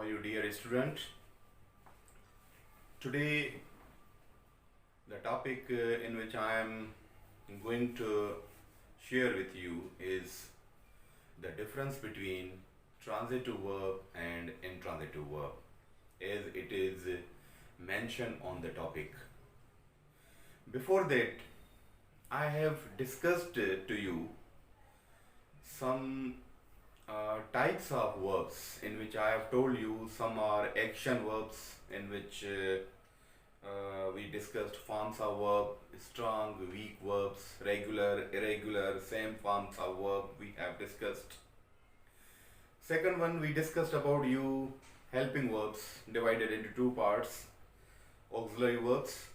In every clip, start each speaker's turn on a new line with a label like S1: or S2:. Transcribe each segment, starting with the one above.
S1: you, dear student? Today, the topic in which I am going to share with you is the difference between transitive verb and intransitive verb, as it is mentioned on the topic. Before that, I have discussed to you some types of verbs in which I have told you some are action verbs in which we discussed forms of verb, strong, weak verbs, regular, irregular, same forms of verb we have discussed. Second one, we discussed about you helping verbs divided into two parts, auxiliary verbs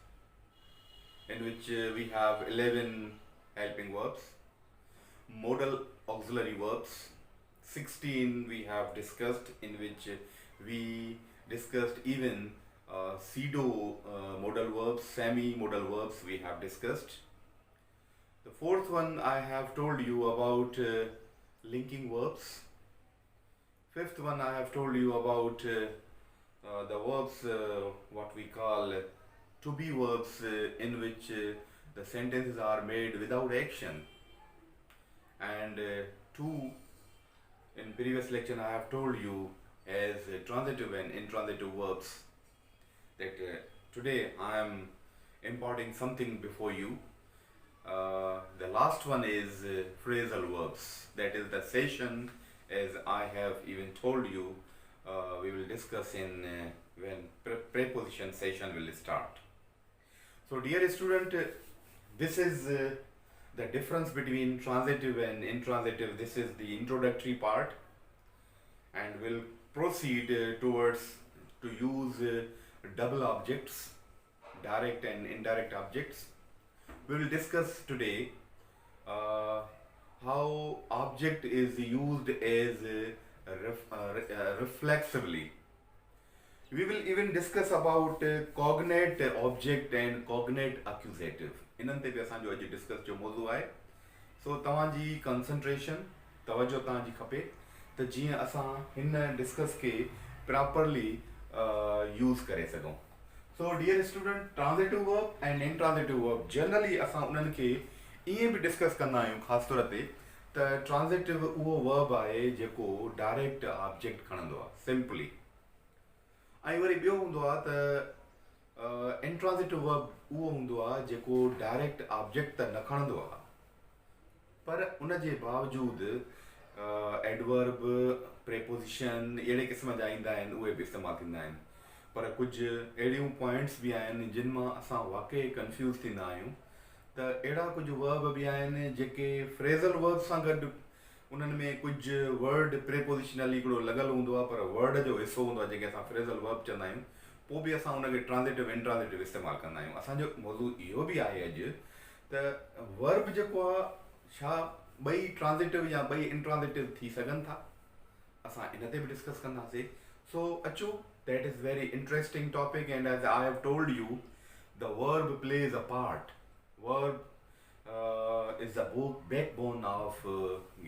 S1: in which we have 11 helping verbs, modal auxiliary verbs 16 we have discussed, in which we discussed even pseudo modal verbs, semi modal verbs we have discussed. The fourth one I have told you about linking verbs. Fifth one I have told you about the verbs what we call to be verbs in which the sentences are made without action. And two, in previous lecture I have told you as transitive and intransitive verbs, that today I am imparting something before you. The last one is phrasal verbs, that is the session, as I have even told you we will discuss in when preposition session will start. So dear student, this is the difference between transitive and intransitive. This is the introductory part, and we'll proceed towards to use double objects, direct and indirect objects. We will discuss today how object is used as reflexively. We will even discuss about cognate object and cognate accusative. इन्हनि ते बि असांजो अॼु discuss जो मौज़ू आहे. सो तव्हांजी concentration, तवजो तव्हांजी खपे त जीअं असां हिन डिस्कस खे प्रॉपरली यूज़ करे सघूं. So dear student, transitive verb and intransitive verb generally असां उन्हनि खे ईअं बि डिस्कस कंदा आहियूं ख़ासि तौर ते त ट्रांजिटिव उहो वर्ब आहे जेको डायरेक्ट ऑब्जेक्ट खणंदो आहे सिंपली, ऐं वरी ॿियो हूंदो आहे त इंट्रांजिटिव वर्ब उहो हूंदो आहे जेको डायरेक्ट ऑब्जेक्ट त न खणंदो आहे, पर उन जे बावजूदि एडवर्ब, प्रेपोजिशन अहिड़े क़िस्म जा ईंदा आहिनि, उहे बि इस्तेमालु थींदा आहिनि. पर कुझु अहिड़ियूं पॉइंट्स बि आहिनि जिन मां असां वाक़ई कंफ्यूज़ थींदा आहियूं. त अहिड़ा कुझु वर्ब बि आहिनि जेके फ्रेज़ल वर्ब सां गॾु उन्हनि में कुझु वर्ड प्रेपोजिशनली हिकिड़ो लॻल हूंदो आहे, पर वर्ड जो हिसो हूंदो आहे जंहिंखे असां फ्रेज़ल वर्ब चवंदा आहियूं. पोइ बि असां उनखे ट्रांजिटिव इंट्रांजिटिव इस्तेमालु कंदा आहियूं. असांजो मौज़ू इहो बि आहे अॼु त वर्ब जेको आहे छा ॿई ट्रांजिटिव या ॿई इंट्रांजिटिव थी सघनि था, असां इन ते बि डिस्कस कंदासीं. सो अचो, that is very interesting topic, and as I have told U the verb plays a part. Verb is the backbone of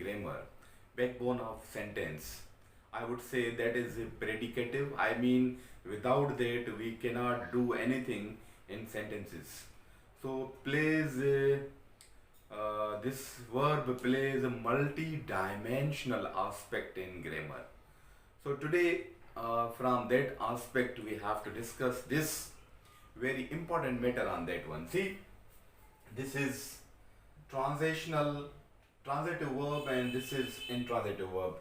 S1: grammar, backbone of sentence. I would say that is predicative. I mean, without that we cannot do anything in sentences. So plays this verb plays a multi-dimensional aspect in grammar. So today from that aspect we have to discuss this very important matter on that one. See, this is transitive verb and this is intransitive verb.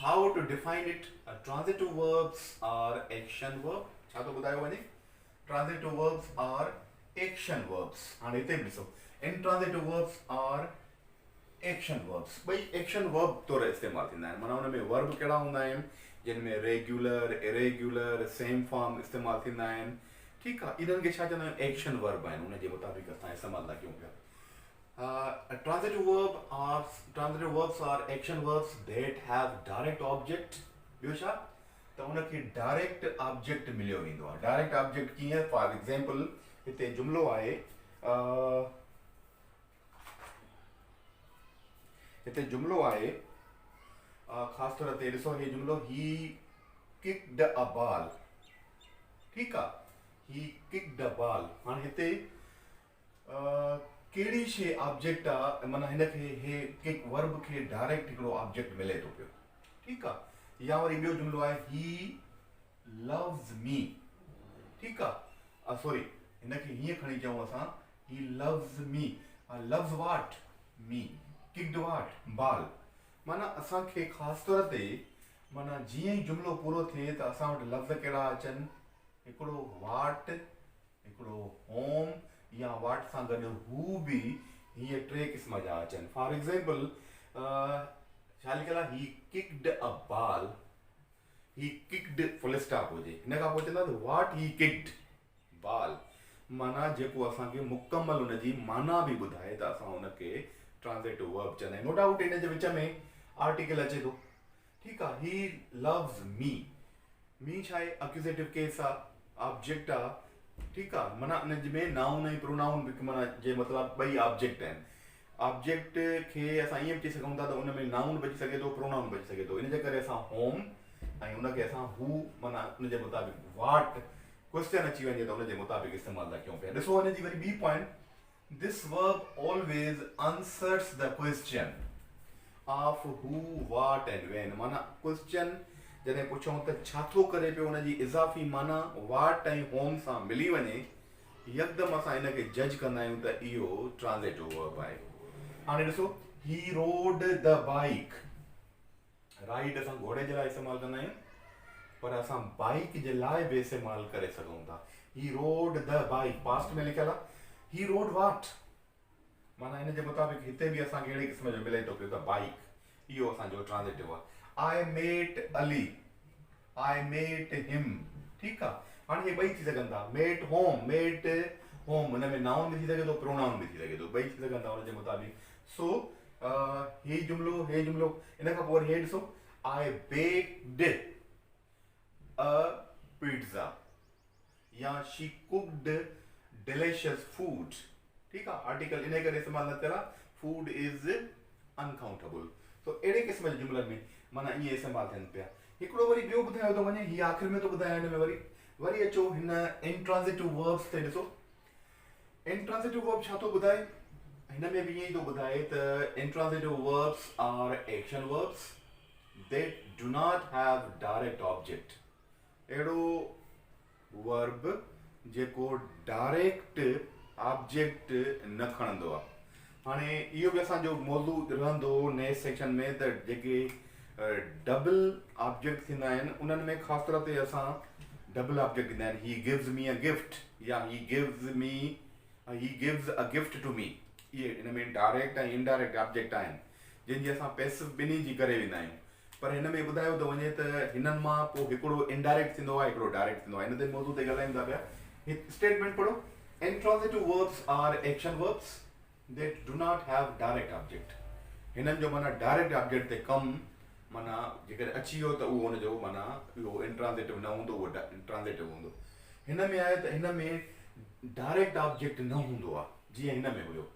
S1: How to define it? Transitive verbs are action verb. छा तो ॿुधायो वञे? Transitive verbs are action verbs. हाणे हिते बि ॾिसो, intransitive verbs are action verbs. ॿई action verb तौरु इस्तेमालु थींदा आहिनि. माना हुन में verb कहिड़ा हूंदा आहिनि जिन में रेगुलर, इरेगुलर, सेम फॉर्म इस्तेमालु थींदा आहिनि. ठीकु आहे, इन्हनि खे छा चवंदा आहियूं? एक्शन वर्ब आहिनि. उन जे मुताबिक़ असां इस्तेमालु था कयूं पिया. Transitive verbs are action verbs that have direct object. ॿियो छा? त उनखे डायरेक्ट ऑब्जेक्ट मिलियो वेंदो आहे. डायरेक्ट ऑब्जेक्ट कीअं? फॉर एग्जाम्पल हिते जुमिलो आहे, हिते जुमिलो आहे ख़ासि तौर ते ॾिसो, हीउ जुमिलो, ही kicked a ball. ठीक आहे, he kicked a ball. हाणे हिते कहिड़ी शइ ऑब्जेक्ट आहे, माना हिनखे हे किक वर्ब खे डायरेक्ट हिकिड़ो ऑब्जेक्ट मिले थो पियो. ठीकु आहे. या वरी ॿियो जुमिलो आहे he loves me. ठीकु आहे. सॉरी, हिनखे हीअं खणी चऊं असां he loves me. loves what? me. kicked what? ball. माना असांखे ख़ासि तौर ते माना जीअं ई जुमिलो पूरो थिए त असां वटि लफ़्ज़ कहिड़ा अचनि, हिकिड़ो वाट, हिकिड़ो होम, या वाट सां गॾु हू बि हीअ टे क़िस्म जा अचनि. फॉर एग्ज़ाम्पल छा लिखियल आहे, ही किक्ड अ बॉल, ही किक्ड फुल स्टॉप हुजे, हिन खां पोइ चवंदा वाट ही किक्ड बॉल. माना जेको असांखे मुकमल हुनजी माना बि ॿुधाए त असां हुनखे ट्रांज़िटिव वर्ब चवंदा आहियूं. नो डाउट हिन जे विच में आर्टिकल अचे थो. ठीकु आहे. He loves me. मी छा आहे, अक्यूज़ेटिव केस आहे, ऑब्जेक्ट आहे. ठीकु आहे. माना इन में नाउन ऐं प्रोनाउन बि माना जे मतिलबु ॿई ऑब्जेक्ट आहिनि. ऑब्जेक्ट खे असां ईअं बि चई सघूं था त उन में नाउन बची सघे थो, प्रोनाउन बची सघे थो. इन जे करे असां होम ऐं उनखे असां हू माना उन जे मुताबिक़ वाट क्वेश्चन अची वञे त उन जे मुताबिक़ इस्तेमालु था कयूं पिया. ॾिसो हिन जी वरी ॿी point, this verb always answers the question of हू वाट एंड व्हेन. माना क्वेश्चन जॾहिं पुछूं त छा थो करे पियो, उनजी इज़ाफ़ी माना वाट ऐं होम सां मिली वञे, यकदमि असां हिनखे जज कंदा आहियूं त इहो ट्रांज़िटिव वर्ब आहे. हाणे ॾिसो, ही रोड द बाइक. राइड असां घोड़े जे लाइ इस्तेमालु कंदा आहियूं, पर असां बाइक जे लाइ बि इस्तेमालु करे सघूं था. ही रोड द बाइक, पास्ट में लिखियल आहे. ही रोड वाट, माना हिन जे मुताबिक़ हिते बि असांखे अहिड़े क़िस्म जो मिले थो पियो त बाइक, इहो असांजो ट्रांज़िटिव आहे. I met Ali, I met हिम. ठीकु आहे. हाणे हे ॿई थी सघनि था. मेट होम, मेट होम, हुन में नाउन बि थी सघे थो, प्रोनाउन बि थी सघे थो, ॿई थी सघनि था हुन जे मुताबिक़. सो हे जुमिलो इन खां पोइ वरी हे ॾिसो, आई बेक्ड अ पिज़्ज़ा, या शी कुक्ड डिलिशियस फूड. ठीकु आहे. आर्टिकल इन करे इस्तेमालु न थियल आहे, फूड इज़ अनकाउंटेबल. तो अहिड़े क़िस्म जे जुमिलनि में माना ईअं इस्तेमालु थियनि पिया. हिकिड़ो वरी ॿियो ॿुधायो थो वञे, हीअ आख़िर में थो ॿुधायां. हिन में वरी अचो हिन इंट्रांज़िटिव वर्ब्स ते. ॾिसो इंट्रांज़िटिव वर्ब छा थो ॿुधाए, हिन में बि ईअं ई थो ॿुधाए त intransitive verbs are action verbs that do not have direct object. अहिड़ो वर्ब जेको डायरेक्ट ऑब्जेक्ट न खणंदो आहे. हाणे इहो बि असांजो मौज़ू रहंदो नेक्स्ट सेक्शन में त जेके डबल ऑब्जेक्ट थींदा आहिनि उन्हनि में ख़ासि तौर ते असां डबल ऑब्जेक्ट ॾींदा आहिनि. He gives me a gift, या he gives a gift to me. इहे हिन में डायरेक्ट ऐं इनडायरेक्ट ऑब्जेक्ट आहिनि जंहिंजी असां पैसिव ॿिन्ही जी करे वेंदा आहियूं. पर हिन में ॿुधायो थो वञे त हिननि मां पोइ हिकिड़ो इनडायरेक्ट थींदो आहे, हिकिड़ो डायरेक्ट थींदो आहे. हिन ते मौज़ू ते ॻाल्हायूं था पिया. स्टेटमेंट पढ़ो, intransitive verbs are action verbs that do not have direct object. हिननि जो माना डायरेक्ट ऑब्जेक्ट ते कमु माना जेकर अची वियो त उहो हुनजो माना इहो इंट्रांज़िटिव न हूंदो, उहो ट्रांज़िटिव हूंदो. हिन में आहे त हिन में डायरेक्ट ऑब्जेक्ट न हूंदो आहे, जीअं हिन में हुयो.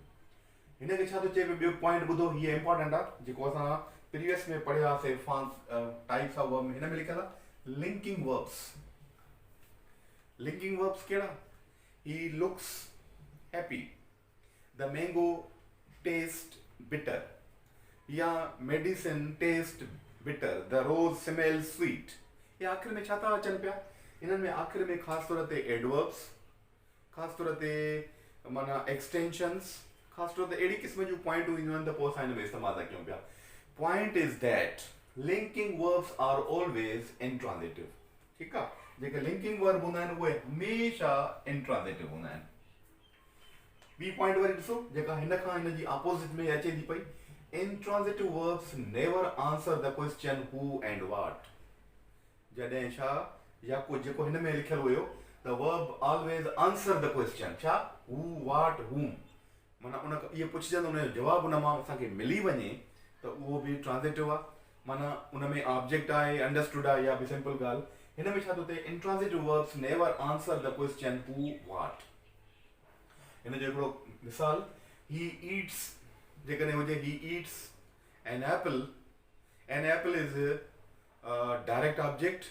S1: हिनखे छा थो चए पियो, ॿियो पॉइंट ॿुधो, हीअ इंपॉर्टेंट आहे जेको असां प्रीवियस में पढ़ियासीं. टाइप्स ऑफ वर्ब में हिन में लिखियल आहे लिंकिंग वर्ब्स. लिंकिंग वर्ब्स कहिड़ा, he looks happy, the mango taste bitter, या medicine taste bitter, the rose smell sweet. ये आखिर में छा था अचनि पिया, इन्हनि में आखिर में ख़ासि तौर ते एडवर्ब्स, ख़ासि तौर ते माना एक्सटेंशन्स, ख़ासि तौर ते अहिड़ी क़िस्म जूं पॉइंटूं ईंदियूं आहिनि त पोइ असां हिन में इस्तेमालु था कयूं पिया. Point is that linking verbs are always intransitive. ठीकु आहे. जेके लिंकिंग वर्ब हूंदा आहिनि उहे हमेशह इंट्रांज़िटिव हूंदा आहिनि. ॿी पॉइंट वरी ॾिसो जेका हिन खां हिन जी अपोज़िट में अचे थी पई, intransitive verbs never answer the question who and what. जॾहिं छा या को जेको हिन में लिखियल हुयो, the verb always answer the question. छा who, what, whom. माना उन इहे पुछजंदो, उन जो जवाबु उन मां असांखे मिली वञे त उहो बि ट्रांज़िटिव आहे. माना उन में ऑब्जेक्ट आहे, अंडरस्टूड आहे, या बि सिंपल ॻाल्हि. हिन में छा थो थिए, intransitive verbs never answer the question who what. हिन जो हिकिड़ो मिसाल, ही ईट्स जेकॾहिं हुजे, he eats an apple. An apple is direct object,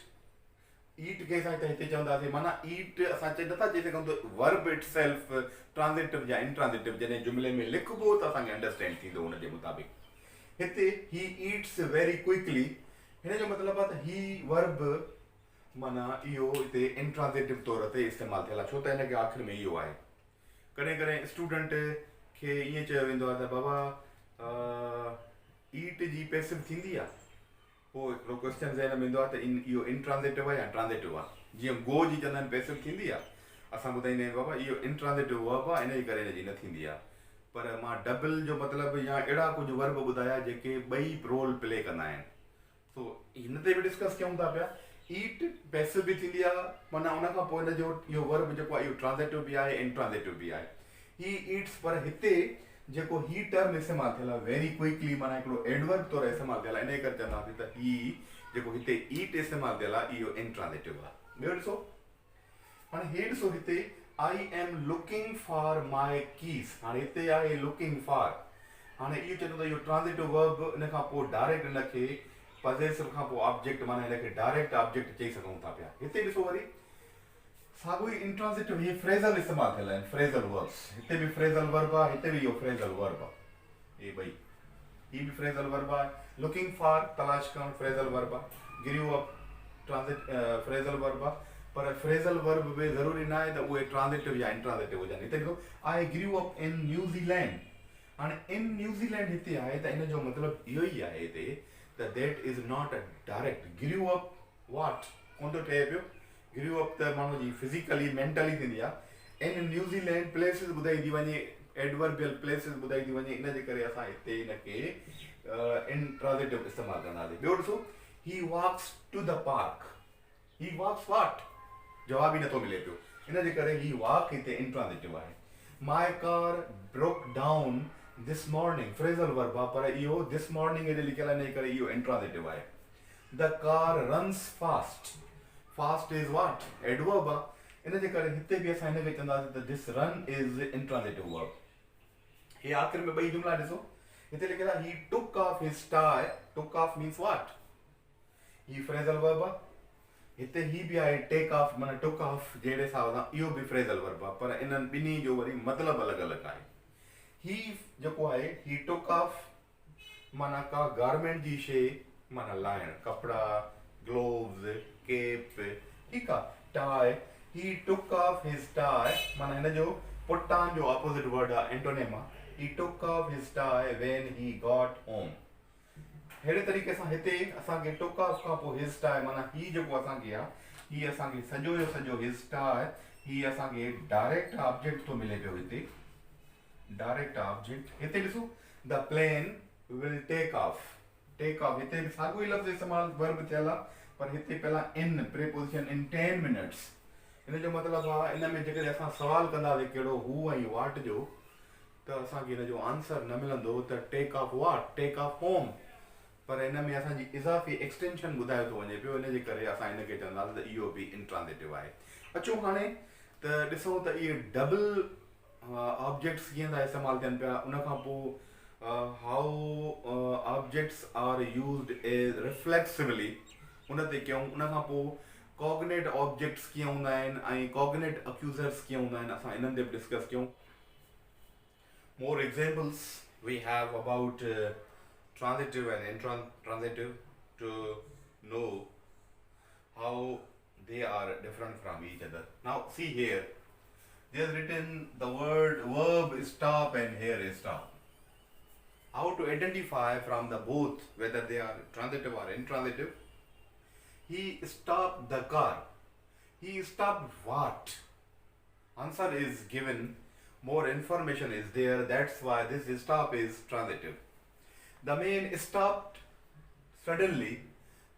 S1: eat के असां हिते चवंदासीं माना ईट असां नथा चई सघूं त वर्ब इट सेल्फ ट्रांज़िटिव या इंट्रांज़िटिव जॾहिं जुमिले में लिखबो त असांखे अंडरस्टैंड थींदो उन जे मुताबिक़। हिते ही ईट्स वेरी क्विकली, हिन जो मतिलबु आहे त ही वर्ब माना इहो हिते इंट्रांज़िटिव तौर ते इस्तेमालु थियल आहे, छो त हिनखे आख़िर में इहो आहे। कॾहिं कॾहिं स्टूडेंट खे ईअं चयो वेंदो आहे त बाबा ईट जी पैसिव थींदी आहे, पोइ हिकिड़ो क्वेश्चन ज़हन में ईंदो आहे त इहो इंट्रांज़िटिव आहे या ट्रांज़िटिव आहे। जीअं गो जी चवंदा आहिनि पैसिव थींदी आहे, असां ॿुधाईंदा आहियूं बाबा इहो इंट्रांज़िटिव वर्ब आहे, इन जे करे हिनजी न थींदी आहे। पर मां डबल जो मतिलबु या अहिड़ा कुझु वर्ब ॿुधाया जेके ॿई रोल प्ले कंदा आहिनि। सो हिन ते बि डिस्कस कयूं था पिया। ईट पैसिव बि थींदी आहे, माना उन खां पोइ हिन जो इहो वर्ब जेको आहे इहो ट्रांज़िटिव बि आहे इंट्रांज़िटिव बि आहे। ही ईट्स, पर हिते जेको ही टर्म इस्तेमालु थियल आहे वेरी क्विकली, माना हिकिड़ो एडवर्ब तौरु इस्तेमालु थियल आहे, इन करे चवंदासीं त ही जेको हिते ईट इस्तेमालु थियल आहे इहो इंट्रांज़िटिव आहे। ॿियो ॾिसो, हाणे हे ॾिसो हिते I am looking for my keys, हाणे हिते आहे लुकिंग फॉर, हाणे इहो चवंदो त इहो ट्रांज़िटिव वर्ब, इन खां पोइ डायरेक्ट हिनखे पॉसेसिव खां पोइ ऑब्जेक्ट, माना हिनखे डायरेक्ट ऑब्जेक्ट चई सघूं था पिया। हिते ॾिसो वरी साॻियो ई इंट्रांज़िटिव, ही फ्रेज़ल इस्तेमालु थियल आहिनि, फ्रेज़ल वर्ब्स, हिते बि फ्रेज़ल वर्ब आहे, हिते बि इहो फ्रेज़ल वर्ब आहे, ये ॿई, ही बि फ्रेज़ल वर्ब आहे। लुकिंग फॉर तलाश करणु फ्रेज़ल वर्ब आहे, ग्रू अप फ्रेज़ल वर्ब आहे, पर फ्रेज़ल वर्ब बि ज़रूरी न आहे त उहे ट्रांज़िटिव या इंट्रांज़िटिव हुजनि। हिते ॾिसो आई ग्रू अप इन न्यूज़ीलैंड, हाणे इन न्यूज़ीलैंड हिते आहे त इन जो मतिलबु इहो ई आहे हिते त that is not a direct grew up what कोन थो ठहे पियो, ग्रू अप त माण्हू जी फिज़िकली मेंटली थींदी आहे। इन न्यूज़ीलैंड प्लेसिस ॿुधाई थी वञे, एडवर्बियल प्लेसिस ॿुधाई थी वञे, इन जे करे असां हिते हिनखे इंट्रांज़िटिव इस्तेमालु कंदासीं। ॿियो ॾिसो ही वॉक्स टू द पार्क, ही वॉक्स वॉट, जवाब ई नथो मिले पियो, इन जे करे ही वॉक हिते इंट्रांज़िटिव आहे। My car broke down this morning, phrasal verb आहे, पर इहो दिस मॉर्निंग हेॾे लिखियल आहे, इन जे करे इहो इंट्रांज़िटिव आहे। The car runs fast, fast is what, adverb आहे, इन जे करे हिते बि असां हिनखे चवंदासीं त दिस रन इज़ इंट्रांज़िटिव वर्ब। हे आख़िर में ॿई जुमिला ॾिसो, हिते लिखियल आहे ही टुक ऑफ हिज tie, took off means what, ही फ्रेज़ल वर्ब आहे, हिते ही बि आहे टेक ऑफ, माना टुक ऑफ जहिड़े हिसाब सां इहो बि फ्रेज़ल वर्ब आहे, पर इन्हनि ॿिन्ही जो वरी मतिलबु अलॻि अलॻि आहे। ही जेको आहे ही टुक ऑफ माना का गारमेंट जी शइ, माना लाइण, कपिड़ा, ग्लोव्स, केप, ठीकु आहे, टाई, ही टुक ऑफ हिज टाई, माना हिन जो पुट ऑन जो ऑपोजिट वर्ड आहे, एंटोनिम आहे, ही टुक ऑफ हिज tie when he got home. अहिड़े तरीक़े सां हिते असांखे टुक ऑफ खां पोइ हिज टाई, माना ही जेको असांखे आहे, ही असांखे सॼो जो सॼो हिज टाई, ही असांखे डायरेक्ट ऑब्जेक्ट थो मिले पियो हिते, डायरेक्ट ऑब्जेक्ट। हिते ॾिसो the plane will take off, take off, हिते बि साॻियो ई लफ़्ज़ इस्तेमालु वर्ब थियल आहे, पर हिते पहिला इन प्रीपोजिशन इन 10 मिनट्स, हिन जो मतिलबु आहे इन में जेकॾहिं असां सवाल कंदासीं कहिड़ो हू ऐं वाट जो, त असांखे हिन जो आंसर न मिलंदो त take off what, take off home, पर हिन में असांजी इज़ाफ़ी एक्सटेंशन ॿुधायो थो वञे पियो, इन जे करे असां हिनखे चवंदासीं त इहो बि इंट्रांज़िटिव आहे। अचो हाणे त ॾिसूं त इहे डबल ऑब्जेक्ट्स कीअं था इस्तेमालु थियनि पिया, उन खां पोइ हाउ ऑब्जेक्ट्स आर यूज़्ड एज रिफ्लेक्सिवली, उन ते कयूं, उन खां पोइ कॉग्नेट ऑब्जेक्ट्स कीअं हूंदा आहिनि ऐं कॉग्नेट अक्यूज़र्स कीअं हूंदा आहिनि, असां इन्हनि ते बि डिस्कस कयूं। More examples we have about transitive and intransitive to know how they are different from each other. Now see here, there's written the word verb stop and here is stop. How to identify from the both whether they are transitive or intransitive? He stopped the car. He stopped what? Answer is given, more information is there, that's why this stop is transitive. The man stopped suddenly.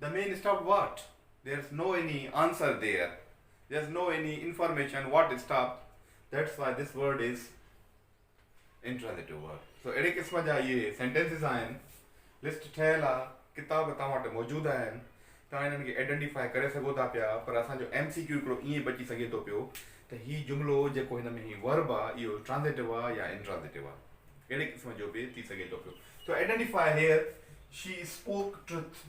S1: The man stopped what? There's no any answer there. There's no any information what stopped. That's why this word is intransitive word. So अहिड़े क़िस्म जा इहे sentences आहिनि, list ठहियल आहे, किताब तव्हां वटि मौजूदु आहिनि, तव्हां इन्हनि खे आइडेंटिफाई करे सघो था पिया, पर असांजो MCQ हिकिड़ो ईअं बची सघे थो पियो त हीउ जुमिलो जेको हिन में ही वर्ब आहे इहो ट्रांज़िटिव आहे या इंट्रांज़िटिव आहे, अहिड़े क़िस्म जो बि थी सघे थो पियो। So identify here, she spoke truth.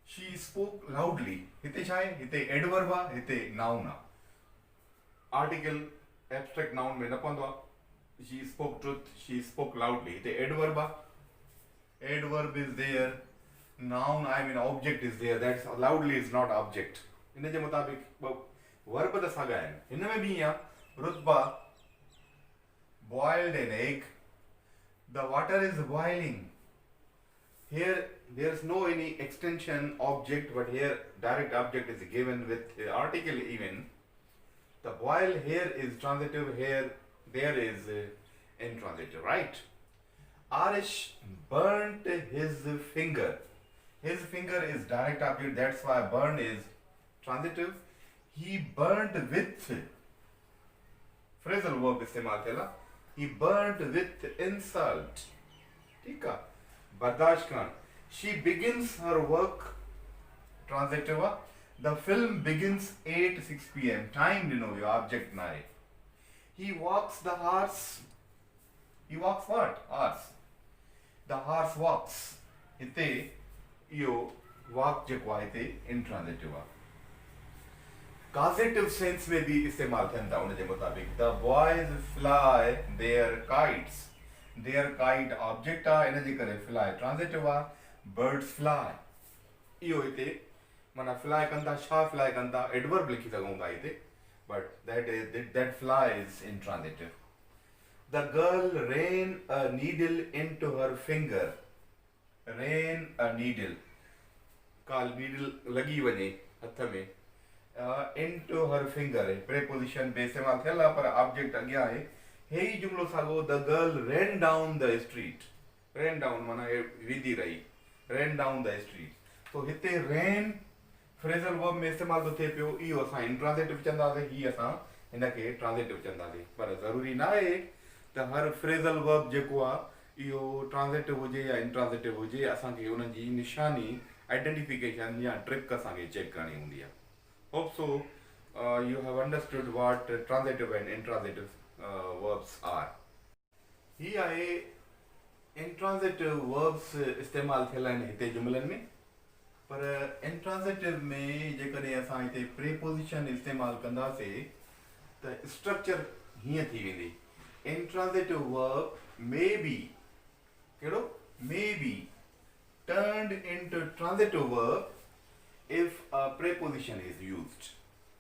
S1: She spoke loudly. हिते छा आहे? हिते एडवर्ब आहे, हिते नाउन आहे. आर्टिकल एब्स्ट्रैक्ट नाउन में न पवंदो आहे. She spoke truth, she spoke loudly. हिते एडवर्ब आहे. Adverb is there. Noun, I mean object is there. That's loudly is not object. इन जे मुताबिक़ वर्ब त साॻा आहिनि. हिन में बि आहे रुतबा boiled an egg. The water is boiling. Here there is no any extension object, but here direct object is given with article even. The boil here is transitive, here there is intransitive, right? Arish burnt his finger. His finger is direct object, that's why burn is transitive. He burnt with phrasal verb इस्तेमाल केला. He burnt with insult. ठीक है. बर्दाश्त करण. She begins her work. Transitive. The film begins 8:06 p.m. Time you know your object na hai. He walks the horse. He walks what? Horse. The horse walks. हिते इहो walk जेको आहे हिते intransitive आहे. Causative sense में भी इस्तेमाल थियनि था उन जे मुताबिक़. The boys fly their kites. Their kite object आहे, इन जे करे fly transitive आहे. Birds fly. इहो हिते माना fly कनि था, छा fly कनि था, adverb लिखी सघूं था हिते. But that fly is intransitive. The girl ran a needle into her finger. Ran a needle. Call needle लगी वञे हथ में. Into her finger है. Preposition बे इस्तेमाल थियल आहे पर ऑब्जेक्ट अॻियां आहे. हे ई जुमलो साॻो. The girl ran down the street. Ran down माना विधी रही. Ran down the street. तो हिते ran phrasal verb में इस्तेमाल तो थिए पियो. इहो असां intransitive चवंदासीं, ही असां हिनखे transitive चवंदासीं. पर ज़रूरी न आहे त हर phrasal verb जेको आहे इहो transitive हुजे या intransitive हुजे. असांखे उन जी निशानी आइडेंटिफिकेशन या ट्रिक असांखे चेक करणी हूंदी आहे. Hope so you have understood what transitive and intransitive verbs are. ही आहे intransitive verbs इस्तेमाल थियल आहिनि हिते जुमलनि में. पर intransitive में जेकॾहिं असां हिते preposition इस्तेमाल कंदासीं त स्ट्रक्चर हीअं थी वेंदी. Intransitive verb may be कहिड़ो may be turned into transitive verb if a preposition is used.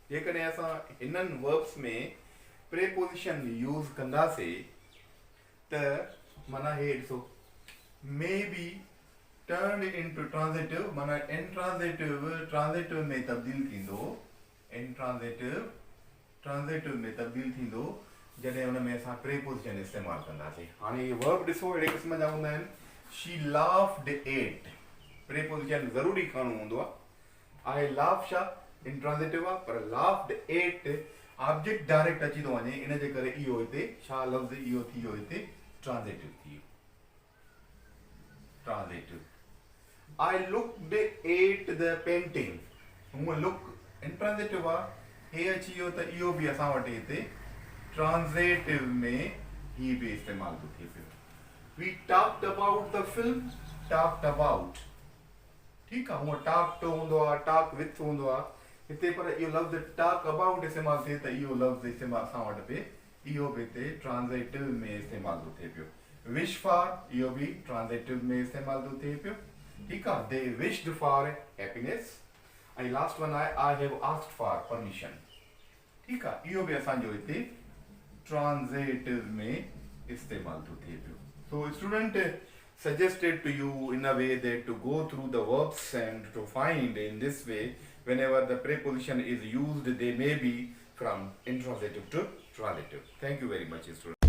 S1: जेकॾहिं असां इन्हनि verbs में preposition use कंदासीं त माना हे ॾिसो may be turned into transitive माना intransitive transitive में तब्दील थींदो. intransitive transitive में तब्दील थींदो जॾहिं हुन में असां preposition इस्तेमाल कंदासीं. हाणे इहे verb ॾिसो अहिड़े क़िस्म जा हूंदा आहिनि. She laughed at. preposition ज़रूरी खणणो हूंदो आहे. I laugh छा intransitive आहे पर laughed at ऑब्जेक्ट डायरेक्ट अची थो वञे. इन जे करे इहो हिते छा लफ़्ज़ इहो थी वियो हिते transitive थी वियो. transitive. I looked at the painting. हूअं look intransitive आहे. हे अची वियो त इहो बि असां वटि हिते transitive में ही बि इस्तेमाल थो थिए पियो. We talked about the film. talked about. ठीकु आहे. हूअं talk to हूंदो आहे, talk with हूंदो आहे. हिते पर इहो लफ़्ज़ talk about इस्तेमाल थिए त इहो लफ़्ज़ इस्तेमाल असां वटि बि इहो बि हिते transitive में इस्तेमाल थो थिए पियो. wish for इहो बि transitive में इस्तेमाल थो थिए पियो. ठीकु आहे. They wished for happiness. ऐं लास्ट वन आहे I have asked for permission. ठीकु आहे. इहो बि असांजो हिते transitive में इस्तेमाल थो थिए पियो. So student suggested to you in a way that to go through the verbs and to find in this way whenever the preposition is used they may be from intransitive to transitive. Thank you very much student.